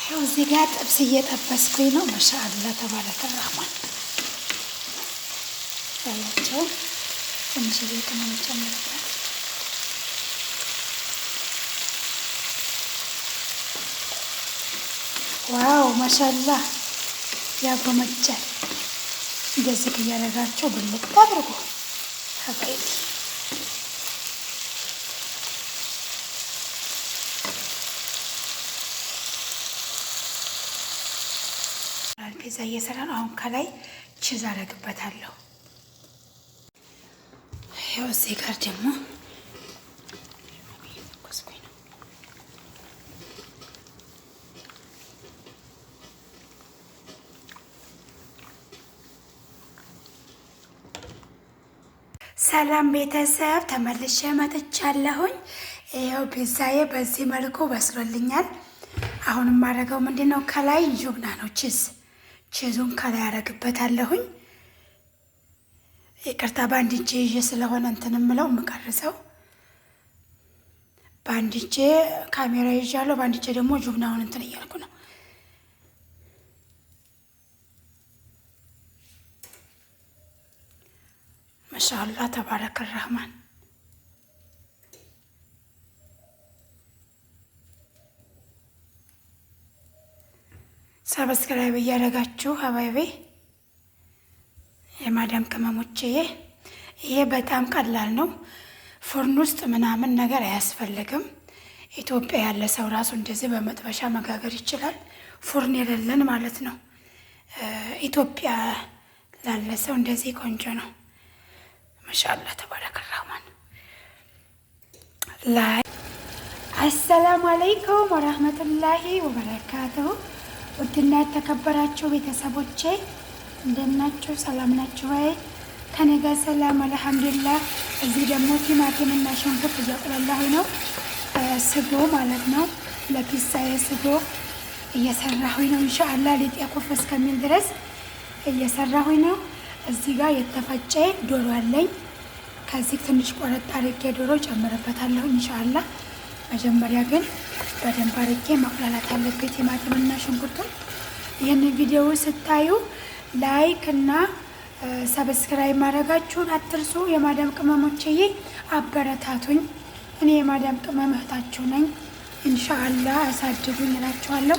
ያው እዚህ ጋር ጥብስ እየጠበስኩኝ ነው። ማሻአላ ተባረከ ረህማን ያላቸው ትንሽ ቅመም ጨምርበት። ዋው ማሻአላ ያጎመጃል። እንደዚህ እያደረጋቸው ብልጥ አድርጎ ሀባይቢ ፒዛ እየሰራን አሁን ከላይ ቺዝ አደርግበታለሁ። ያው እዚህ ጋር ደግሞ ሰላም ቤተሰብ ተመልሼ መጥቻለሁኝ። ይኸው ፒዛዬ በዚህ መልኩ በስሎልኛል። አሁን የማደርገው ምንድነው ከላይ ጁብና ነው ቺዙን ከላይ አደርግበታለሁኝ። ይቅርታ በአንድ እጄ ይዤ ስለሆነ እንትን የምለው የምቀርጸው በአንድ እጄ ካሜራ ይዣለሁ፣ በአንድ እጄ ደግሞ ጁብናውን እንትን እያልኩ ነው። ማሻአላህ ተባረከ ረህማን። ሰብስክራይብ እያደረጋችሁ ሀባይቤ የማዳም ቅመሞቼ፣ ይሄ በጣም ቀላል ነው። ፉርን ውስጥ ምናምን ነገር አያስፈልግም። ኢትዮጵያ ያለ ሰው ራሱ እንደዚህ በመጥበሻ መጋገር ይችላል። ፉርን የሌለን ማለት ነው። ኢትዮጵያ ላለ ሰው እንደዚህ ቆንጆ ነው። ማሻአላህ ተባረከ ረህማን። ላይ አሰላሙ አለይኩም ወራህመቱላሂ ወበረካቱሁ። ውድና የተከበራችሁ ቤተሰቦቼ እንደናችሁ ሰላም ናችሁ ወይ? ከኔ ጋር ሰላም አልሐምዱሊላህ። እዚህ ደግሞ ቲማቲምና ሽንኩርት እያቁላላሁኝ ነው። ስጎ ማለት ነው። ለፒዛዬ ስጎ እየሰራሁኝ ነው። ኢንሻአላህ ሊጤ ኩፍ እስከሚል ድረስ እየሰራሁኝ ነው። እዚህ ጋር የተፈጨ ዶሮ አለኝ። ከዚህ ትንሽ ቆረጥ አድርጌ ዶሮ ጨምርበታለሁ ኢንሻአላህ። መጀመሪያ ግን በደንብ አድርጌ ማቁላላት አለብኝ ቲማቲምና ሽንኩርቱን። ይህንን ቪዲዮ ስታዩ ላይክ እና ሰብስክራይብ ማድረጋችሁን አትርሱ። የማዳም ቅመሞችዬ አበረታቱኝ። እኔ የማዳም ቅመም እህታችሁ ነኝ። ኢንሻአላህ አሳድጉኝ እላችኋለሁ።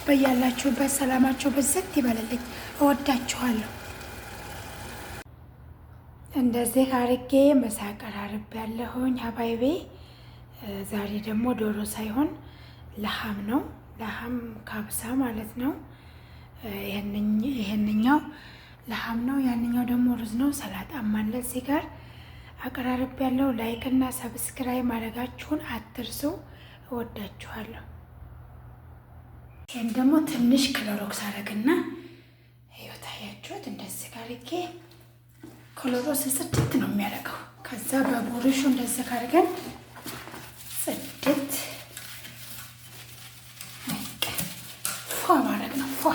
በያላችሁበት ሰላማችሁ ብዝት ይበልልኝ። እወዳችኋለሁ። እንደዚህ አርጌ ምሳ አቀራርብ ያለሁኝ ሀባይቤ። ዛሬ ደግሞ ዶሮ ሳይሆን ለሐም ነው። ለሐም ካብሳ ማለት ነው። ይሄንኛው ለሐም ነው፣ ያንኛው ደግሞ ሩዝ ነው። ሰላጣም አለ እዚህ ጋር አቀራርብ ያለው። ላይክ እና ሰብስክራይብ ማድረጋችሁን አትርሱ። እወዳችኋለሁ። ይሄን ደግሞ ትንሽ ክሎሮክስ አረግና ይኸው ታያችሁት። እንደዚህ አርጌ ክሎሮክስ ጽድት ነው የሚያደርገው። ከዛ በቡሩሹ እንደዚህ አድርገን ጽድት ፏ ማድረግ ነው። ፏ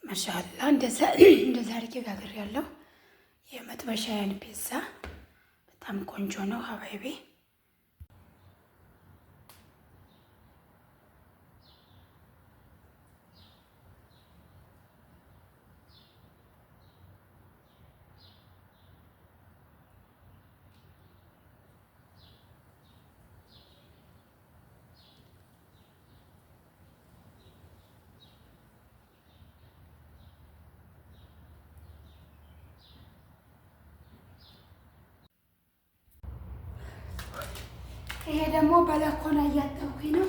ማሻአላ እንደዛ አድርጌ ጋግሬያለሁ። የመጥበሻዬን ፒዛ በጣም ቆንጆ ነው ሀባይቤ። ይሄ ደግሞ በለኮና እያጠብኩኝ ነው።